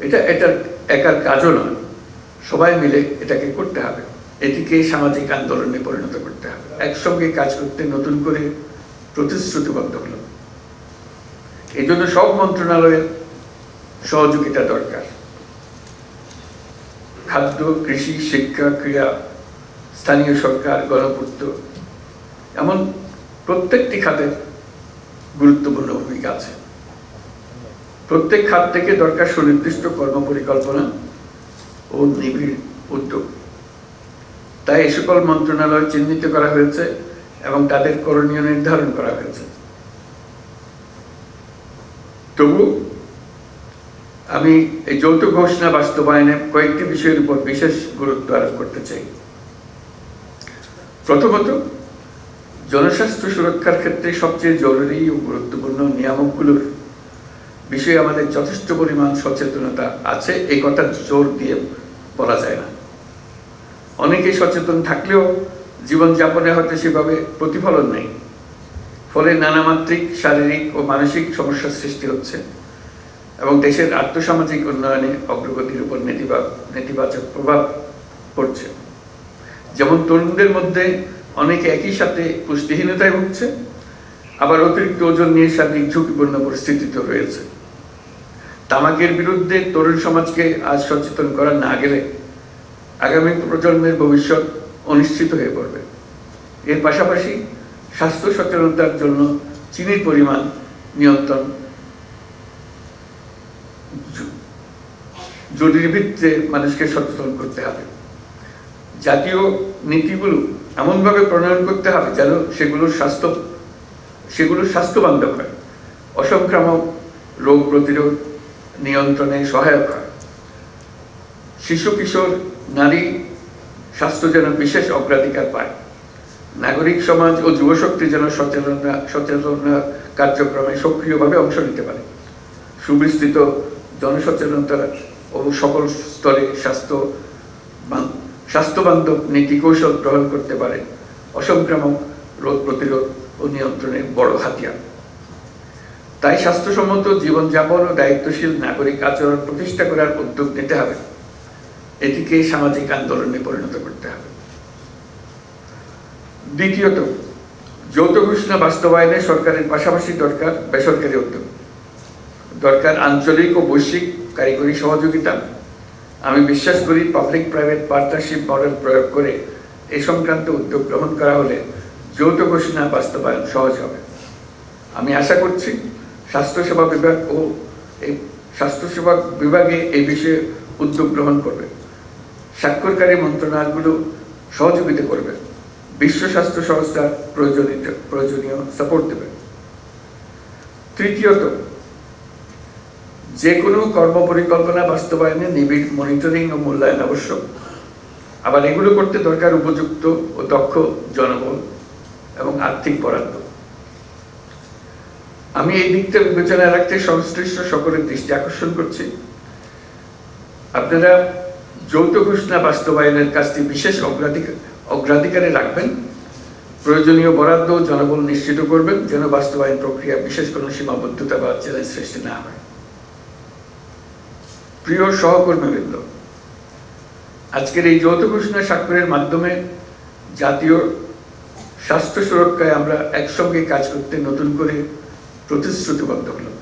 এটা একার কাজও নয়, সবাই মিলে এটাকে করতে হবে, এটিকে সামাজিক আন্দোলনে পরিণত করতে হবে। একসঙ্গে কাজ করতে নতুন করে প্রতিশ্রুতিবদ্ধ হলো। এই জন্য সব মন্ত্রণালয়ের সহযোগিতা দরকার। খাদ্য, কৃষি, শিক্ষা, ক্রীড়া, স্থানীয় সরকার, গণপূর্ত, এমন প্রত্যেকটি খাতের গুরুত্বপূর্ণ ভূমিকা আছে। প্রত্যেক খাত থেকে দরকার সুনির্দিষ্ট কর্মপরিকল্পনা ও নিবিড় উদ্যোগ। তাই এ সকল মন্ত্রণালয় চিহ্নিত করা হয়েছে এবং তাদের করণীয় নির্ধারণ করা হয়েছে। তবু আমি এই যৌথ ঘোষণা বাস্তবায়নে কয়েকটি বিষয়ের উপর বিশেষ গুরুত্ব আরোপ করতে চাই। প্রথমত, জনস্বাস্থ্য সুরক্ষার ক্ষেত্রে সবচেয়ে জরুরি ও গুরুত্বপূর্ণ নিয়ামকগুলোর বিষয়ে আমাদের যথেষ্ট পরিমাণ সচেতনতা আছে, এই কথা জোর দিয়ে বলা যায় না। অনেকেই সচেতন থাকলেও জীবনযাপনে হয়তো সেভাবে প্রতিফলন নেই, ফলে নানামাত্রিক শারীরিক ও মানসিক সমস্যার সৃষ্টি হচ্ছে এবং দেশের আর্থসামাজিক উন্নয়নে অগ্রগতির উপর নেতিবাচক প্রভাব পড়ছে। যেমন তরুণদের মধ্যে অনেকে একই সাথে পুষ্টিহীনতায় ভুগছে, আবার অতিরিক্ত ওজন নিয়ে শারীরিক ঝুঁকিপূর্ণ পরিস্থিতিতে রয়েছে। তামাকের বিরুদ্ধে তরুণ সমাজকে আজ সচেতন করা না গেলে আগামী প্রজন্মের ভবিষ্যৎ অনিশ্চিত হয়ে পড়বে। এর পাশাপাশি স্বাস্থ্য সচেতনতার জন্য চিনির পরিমাণ নিয়ন্ত্রণ জরুরি ভিত্তিতে মানুষকে সচেতন করতে হবে। জাতীয় নীতিগুলো এমনভাবে প্রণয়ন করতে হবে যেন সেগুলো স্বাস্থ্যবান্ধব হয়, অসংক্রামক রোগ প্রতিরোধ নিয়ন্ত্রণে সহায়ক হয়। শিশু, কিশোর, নারী স্বাস্থ্য যেন বিশেষ অগ্রাধিকার পায়। নাগরিক সমাজ ও যুবশক্তি যেন সচেতনতা কার্যক্রমে সক্রিয়ভাবে অংশ নিতে পারে। সুবিস্তৃত জনসচেতনতা ও সকল স্তরে স্বাস্থ্যবান্ধব নীতি কৌশল গ্রহণ করতে পারে অসংক্রামক রোগ প্রতিরোধ ও নিয়ন্ত্রণের বড় হাতিয়ার। তাই স্বাস্থ্যসম্মত জীবনযাপন ও দায়িত্বশীল নাগরিক আচরণ প্রতিষ্ঠা করার উদ্যোগ নিতে হবে, এটিকে সামাজিক আন্দোলনে পরিণত করতে হবে। দ্বিতীয়ত, যৌথ ঘোষণা বাস্তবায়নে সরকারের পাশাপাশি দরকার বেসরকারি উদ্যোগ, দরকার আঞ্চলিক ও বৈশ্বিক কারিগরি সহযোগিতা। আমি বিশ্বাস করি পাবলিক প্রাইভেট পার্টনারশিপ মডেল প্রয়োগ করে এই সংক্রান্ত উদ্যোগ গ্রহণ করা হলে যৌথ ঘোষণা বাস্তবায়ন সহজ হবে। আমি আশা করছি স্বাস্থ্যসেবা বিভাগে এই বিষয়ে উদ্যোগ গ্রহণ করবে, স্বাক্ষরকারী মন্ত্রণালয়গুলো সহযোগিতা করবে, বিশ্ব স্বাস্থ্য সংস্থার প্রয়োজনীয় সাপোর্ট দেবে। তৃতীয়ত, যে কোনো কর্মপরিকল্পনা বাস্তবায়নে নিবিড় মনিটরিং ও মূল্যায়ন আবশ্যক। আবার এগুলো করতে দরকার উপযুক্ত ও দক্ষ জনবল এবং আর্থিক বরাদ্দ। আমি এই দিকটা বিবেচনায় রাখতে সংশ্লিষ্ট সকলের দৃষ্টি আকর্ষণ করছি। আপনারা যৌথ ঘোষণা বাস্তবায়নের কাজটি বিশেষ অগ্রাধিকারে রাখবেন, প্রয়োজনীয় বরাদ্দ ও জনবল নিশ্চিত করবেন যেন বাস্তবায়ন প্রক্রিয়া বিশেষ কোনো সীমাবদ্ধতা বা চ্যালেঞ্জ সৃষ্টি না হয়। প্রিয় সহকর্মীবৃন্দ, আজকের এই যৌথ ঘোষণা স্বাক্ষরের মাধ্যমে জাতীয় স্বাস্থ্য সুরক্ষায় আমরা একসঙ্গে কাজ করতে নতুন করে প্রতিশ্রুতিবদ্ধ হলাম।